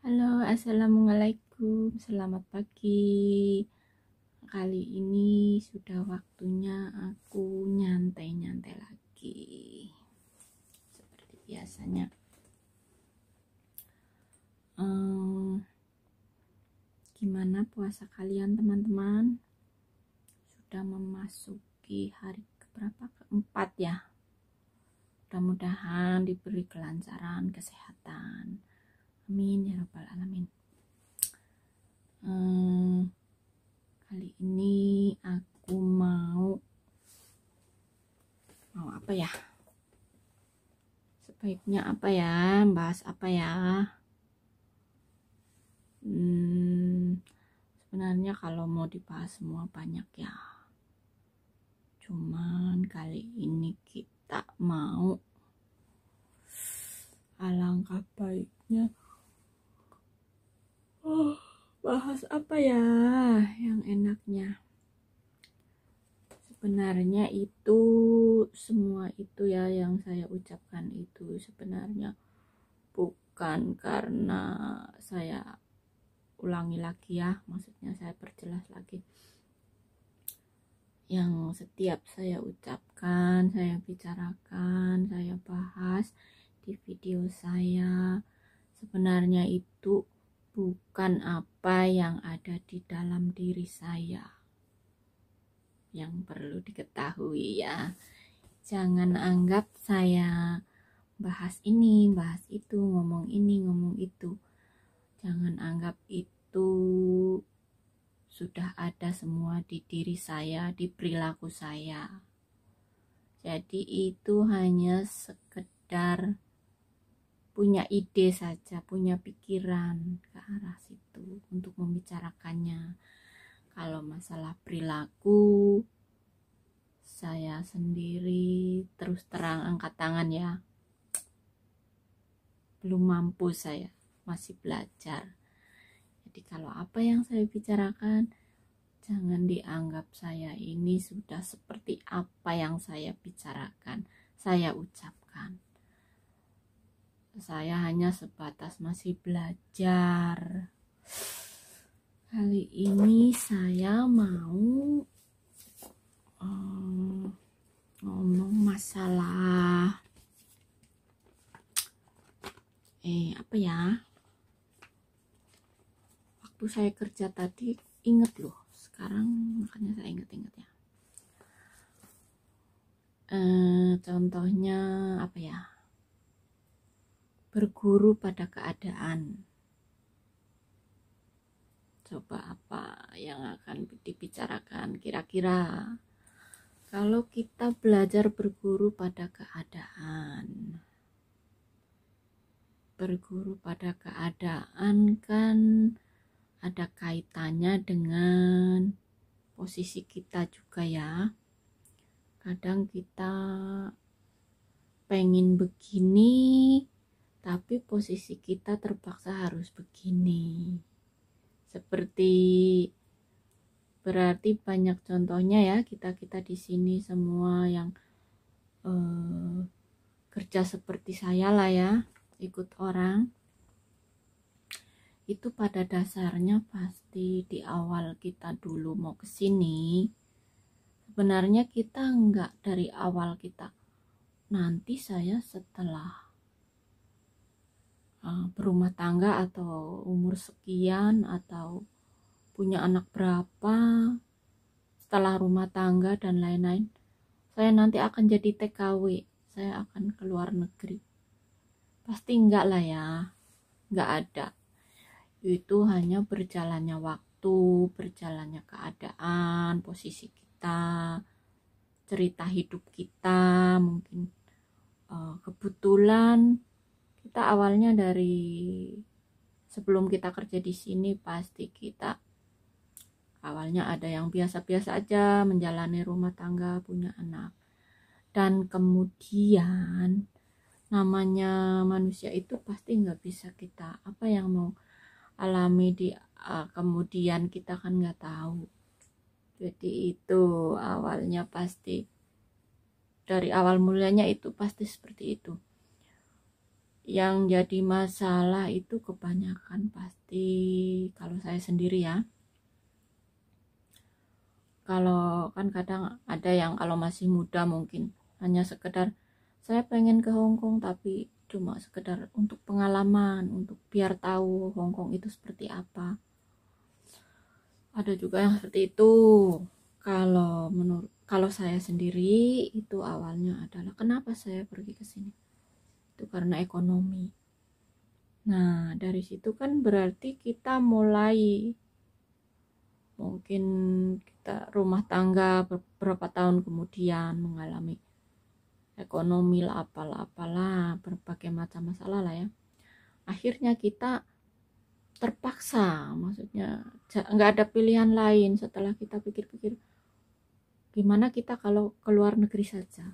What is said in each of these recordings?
Halo, assalamualaikum, selamat pagi. Kali ini sudah waktunya aku nyantai-nyantai lagi, seperti biasanya. Gimana puasa kalian, teman-teman? Sudah memasuki hari keberapa? Keempat ya. Mudah-mudahan diberi kelancaran, kesehatan. Amin ya rabbal alamin. Kali ini aku mau apa ya? Sebaiknya apa ya? Bahas apa ya? Sebenarnya kalau mau dibahas semua banyak ya. Cuman kali ini kita mau alangkah baiknya bahas apa ya yang enaknya. Sebenarnya itu semua itu ya yang saya ucapkan itu sebenarnya bukan karena saya ulangi lagi ya, maksudnya saya perjelas lagi. Yang setiap saya ucapkan, saya bicarakan, saya bahas di video saya sebenarnya itu bukan apa yang ada di dalam diri saya. Yang perlu diketahui ya, jangan anggap saya bahas ini, bahas itu, ngomong ini, ngomong itu. Jangan anggap itu sudah ada semua di diri saya, di perilaku saya. Jadi itu hanya sekedar punya ide saja, punya pikiran ke arah situ untuk membicarakannya. Kalau masalah perilaku, saya sendiri terus terang angkat tangan ya. Belum mampu saya, masih belajar. Jadi kalau apa yang saya bicarakan, jangan dianggap saya ini sudah seperti apa yang saya bicarakan, saya ucapkan. Saya hanya sebatas masih belajar. Kali ini saya mau ngomong masalah apa ya? Waktu saya kerja tadi inget loh, sekarang makanya saya inget-inget ya. Contohnya apa ya? Berguru pada keadaan. Coba apa yang akan dibicarakan kira-kira kalau kita belajar berguru pada keadaan. Berguru pada keadaan kan ada kaitannya dengan posisi kita juga ya. Kadang kita pengen begini, tapi posisi kita terpaksa harus begini. Seperti berarti banyak contohnya ya, kita di sini semua yang kerja seperti saya lah ya, ikut orang. Itu pada dasarnya pasti di awal kita dulu mau ke sini, sebenarnya kita enggak dari awal kita. Nanti saya setelah berumah tangga atau umur sekian atau punya anak berapa, setelah rumah tangga dan lain-lain, saya nanti akan jadi TKW, saya akan ke luar negeri. Pasti enggak lah ya, enggak ada. Itu hanya berjalannya waktu, berjalannya keadaan, posisi kita, cerita hidup kita, mungkin kebetulan kita awalnya dari sebelum kita kerja di sini pasti kita awalnya ada yang biasa-biasa aja menjalani rumah tangga, punya anak, dan kemudian namanya manusia itu pasti nggak bisa kita apa yang mau alami di kemudian kita kan nggak tahu. Jadi itu awalnya pasti dari awal mulanya itu pasti seperti itu. Yang jadi masalah itu kebanyakan pasti kalau saya sendiri ya. Kalau kan kadang ada yang kalau masih muda mungkin hanya sekedar saya pengen ke Hong Kong, tapi cuma sekedar untuk pengalaman, untuk biar tahu Hong Kong itu seperti apa. Ada juga yang seperti itu. Kalau saya sendiri itu awalnya adalah kenapa saya pergi ke sini? Itu karena ekonomi. Nah, dari situ kan berarti kita mulai mungkin kita rumah tangga beberapa tahun kemudian mengalami ekonomi lah apalah berbagai macam masalah lah ya. Akhirnya kita terpaksa, maksudnya nggak ada pilihan lain setelah kita pikir-pikir gimana kita kalau keluar negeri saja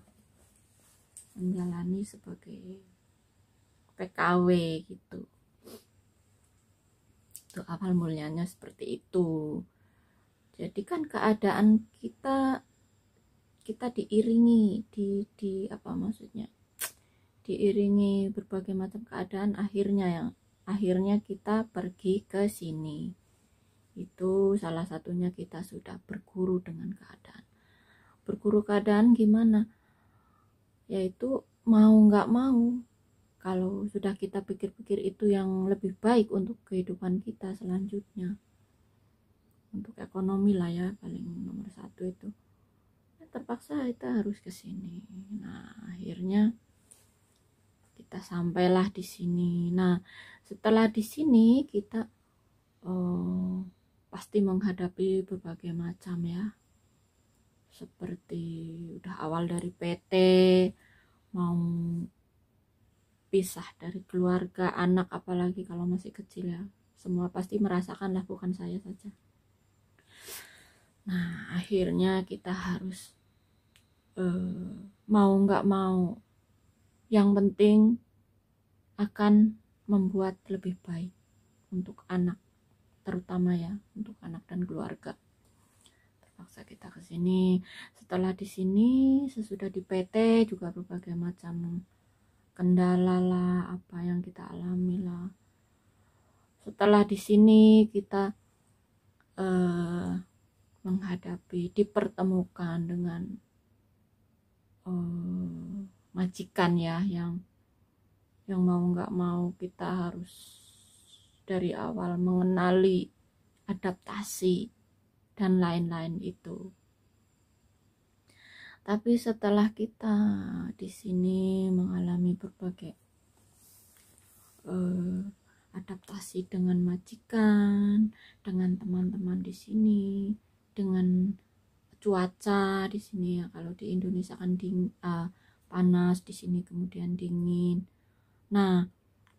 menjalani sebagai PKW gitu. Itu awal mulanya seperti itu. Jadi kan keadaan kita diiringi di apa maksudnya? Diiringi berbagai macam keadaan akhirnya kita pergi ke sini. Itu salah satunya kita sudah berguru dengan keadaan. Berguru keadaan gimana? Yaitu mau nggak mau, kalau sudah kita pikir-pikir itu yang lebih baik untuk kehidupan kita selanjutnya, untuk ekonomi lah ya paling nomor satu itu, ya terpaksa kita harus ke sini. Nah akhirnya kita sampailah di sini. Nah setelah di sini kita pasti menghadapi berbagai macam ya, seperti udah awal dari PT, mau pisah dari keluarga, anak, apalagi kalau masih kecil ya, semua pasti merasakan lah, bukan saya saja. Nah akhirnya kita harus mau nggak mau, yang penting akan membuat lebih baik untuk anak, terutama ya untuk anak dan keluarga. Terpaksa kita ke sini. Setelah di sini, sesudah di PT juga berbagai macam kendala lah, apa yang kita alami lah. Setelah di sini kita menghadapi, dipertemukan dengan majikan ya, yang mau nggak mau kita harus dari awal mengenali adaptasi dan lain-lain itu. Tapi setelah kita di sini mengalami berbagai adaptasi dengan majikan, dengan teman-teman di sini, dengan cuaca di sini ya. Kalau di Indonesia kan panas, di sini kemudian dingin. Nah,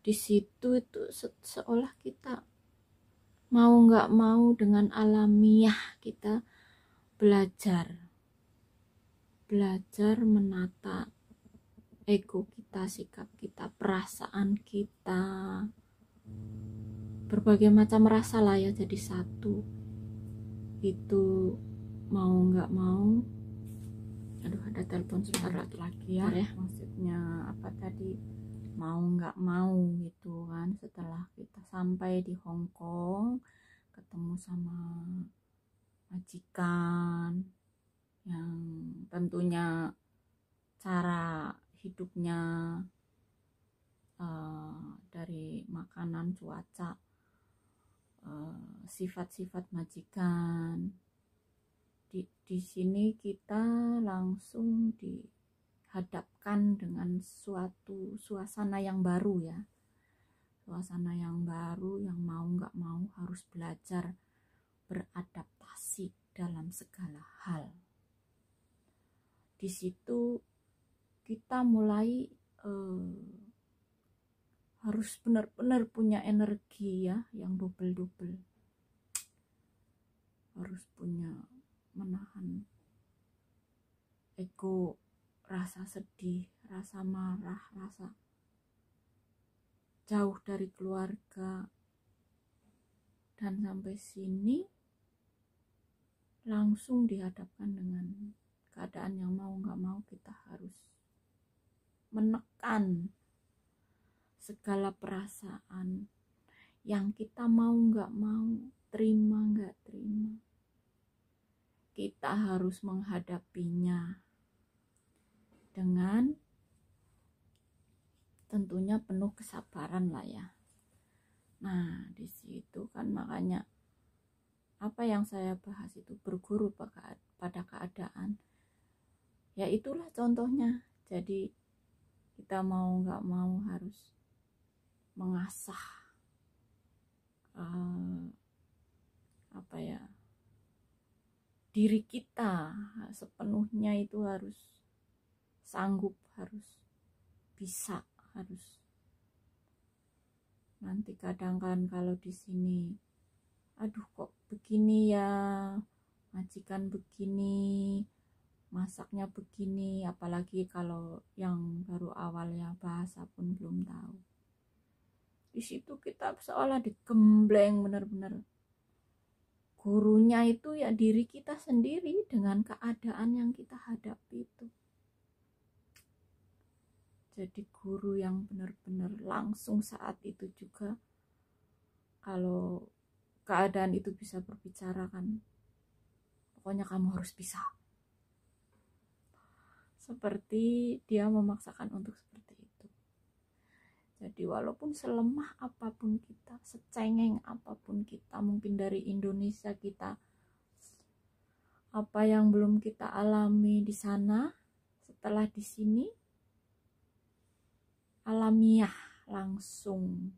di situ itu seolah kita mau nggak mau dengan alamiah kita belajar menata ego kita, sikap kita, perasaan kita, berbagai macam rasa lah ya jadi satu. Itu mau nggak mau, aduh ada telepon sebentar lagi ya, maksudnya apa tadi, mau nggak mau gitu kan. Setelah kita sampai di Hong Kong, ketemu sama majikan yang tentunya cara hidupnya dari makanan, cuaca, sifat-sifat majikan. Di sini kita langsung dihadapkan dengan suatu suasana yang baru ya, suasana yang baru yang mau nggak mau harus belajar beradaptasi dalam segala hal. Di situ kita mulai harus benar-benar punya energi ya yang double, harus punya menahan ego, rasa sedih, rasa marah, rasa jauh dari keluarga. Dan sampai sini langsung dihadapkan dengan keadaan yang mau nggak mau kita harus menekan segala perasaan yang kita mau nggak mau, terima nggak terima, kita harus menghadapinya dengan tentunya penuh kesabaran lah ya. Nah, di situ kan makanya apa yang saya bahas itu berguru pada keadaan. Ya itulah contohnya. Jadi kita mau nggak mau harus mengasah diri kita sepenuhnya, itu harus sanggup, harus bisa, harus. Nanti kadang kan kalau di sini, aduh kok begini ya, majikan begini, masaknya begini, apalagi kalau yang baru awal ya, bahasa pun belum tahu. Di situ kita seolah digembleng benar-benar. Gurunya itu ya diri kita sendiri dengan keadaan yang kita hadapi itu. Jadi guru yang benar-benar langsung saat itu juga, kalau keadaan itu bisa berbicara kan, pokoknya kamu harus bisa. Seperti dia memaksakan untuk seperti itu. Jadi walaupun selemah apapun kita, secengeng apapun kita, mungkin dari Indonesia kita, apa yang belum kita alami di sana, setelah di sini alamiah langsung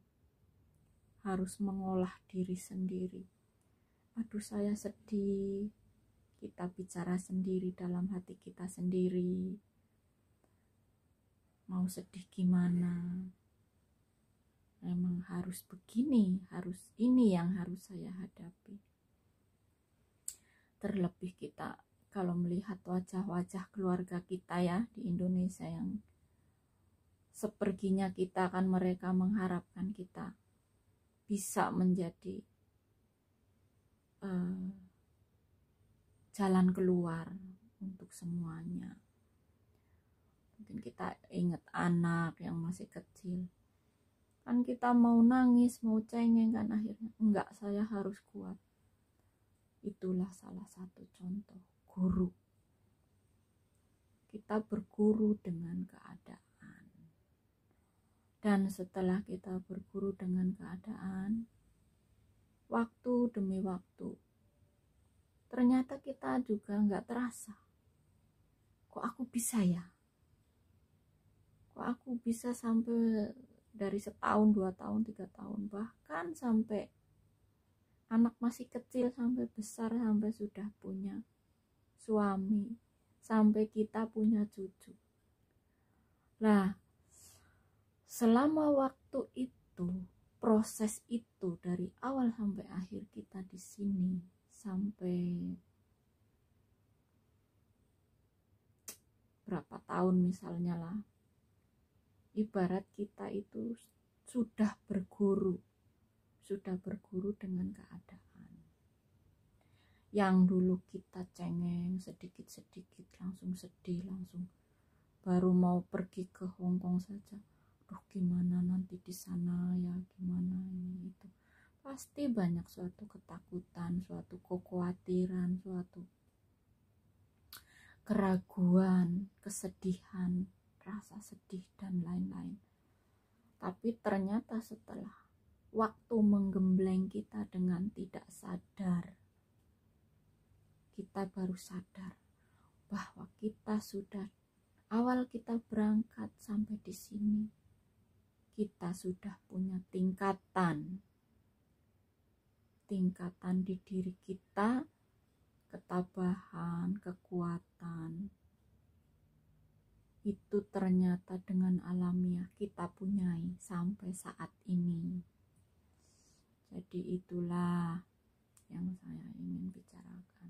harus mengolah diri sendiri. Aduh saya sedih, kita bicara sendiri dalam hati kita sendiri. Mau sedih gimana? Memang harus begini, harus ini yang harus saya hadapi. Terlebih kita kalau melihat wajah-wajah keluarga kita ya di Indonesia, yang seperginya kita kan mereka mengharapkan kita bisa menjadi jalan keluar untuk semuanya. Mungkin kita ingat anak yang masih kecil, kan kita mau nangis, mau cengeng kan, akhirnya enggak, saya harus kuat. Itulah salah satu contoh guru. Kita berguru dengan keadaan. Dan setelah kita berguru dengan keadaan, waktu demi waktu, ternyata kita juga enggak terasa. Kok aku bisa ya? Kok aku bisa sampai dari setahun, 2 tahun, 3 tahun, bahkan sampai anak masih kecil sampai besar, sampai sudah punya suami, sampai kita punya cucu. Nah, selama waktu itu, proses itu dari awal sampai akhir kita di sini, sampai berapa tahun misalnya lah, ibarat kita itu sudah berguru dengan keadaan. Yang dulu kita cengeng sedikit-sedikit langsung sedih, langsung baru mau pergi ke Hongkong saja, aduh gimana nanti di sana ya, gimana ini itu, pasti banyak suatu ketakutan, suatu kekhawatiran, suatu keraguan, kesedihan, rasa sedih dan lain-lain. Tapi ternyata setelah waktu menggembleng kita dengan tidak sadar, kita baru sadar bahwa kita sudah, awal kita berangkat sampai di sini, kita sudah punya tingkatan di diri kita, ketabahan, kekuatan. Itu ternyata dengan alamiah kita punyai sampai saat ini. Jadi itulah yang saya ingin bicarakan.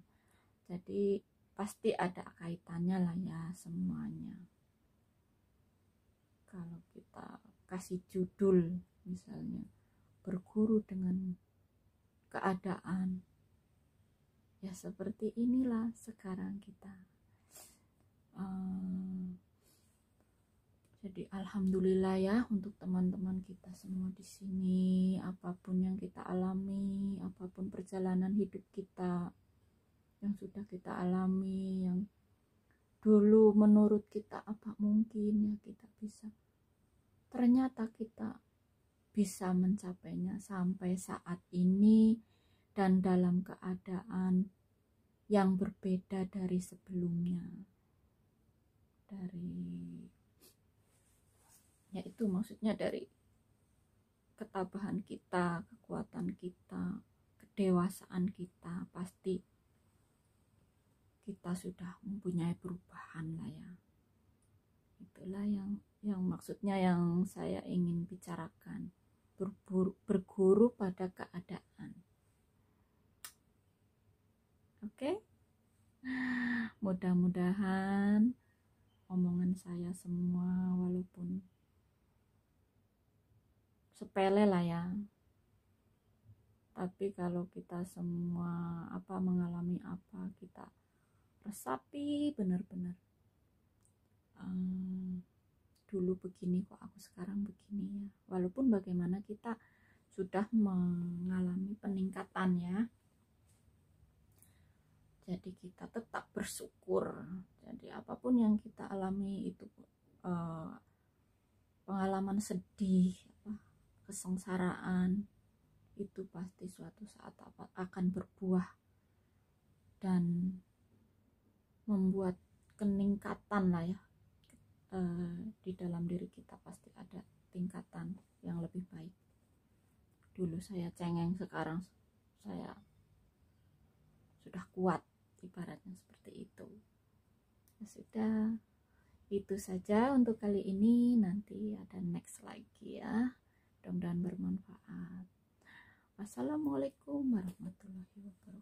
Jadi pasti ada kaitannya lah ya semuanya. Kalau kita kasih judul misalnya berguru dengan keadaan, ya seperti inilah sekarang kita. Jadi alhamdulillah ya untuk teman-teman kita semua di sini, apapun yang kita alami, apapun perjalanan hidup kita yang sudah kita alami, yang dulu menurut kita apa mungkin ya kita bisa, ternyata kita bisa mencapainya sampai saat ini dan dalam keadaan yang berbeda dari sebelumnya. Yaitu maksudnya dari ketabahan kita, kekuatan kita, kedewasaan kita, pasti kita sudah mempunyai perubahan lah ya. Itulah yang maksudnya yang saya ingin bicarakan, berguru pada keadaan. Oke? Mudah-mudahan omongan saya semua walaupun sepele lah ya, tapi kalau kita semua mengalami kita resapi benar-benar, dulu begini kok aku sekarang begini ya, walaupun bagaimana kita sudah mengalami peningkatan ya, jadi kita tetap bersyukur. Jadi apapun yang kita alami itu pengalaman sedih, kesengsaraan, itu pasti suatu saat akan berbuah dan membuat peningkatan lah ya, di dalam diri kita pasti ada tingkatan yang lebih baik. Dulu saya cengeng, sekarang saya sudah kuat, ibaratnya seperti itu. Ya sudah, itu saja untuk kali ini. Nanti ada next lagi ya, mudah-mudahan bermanfaat. Wassalamualaikum warahmatullahi wabarakatuh.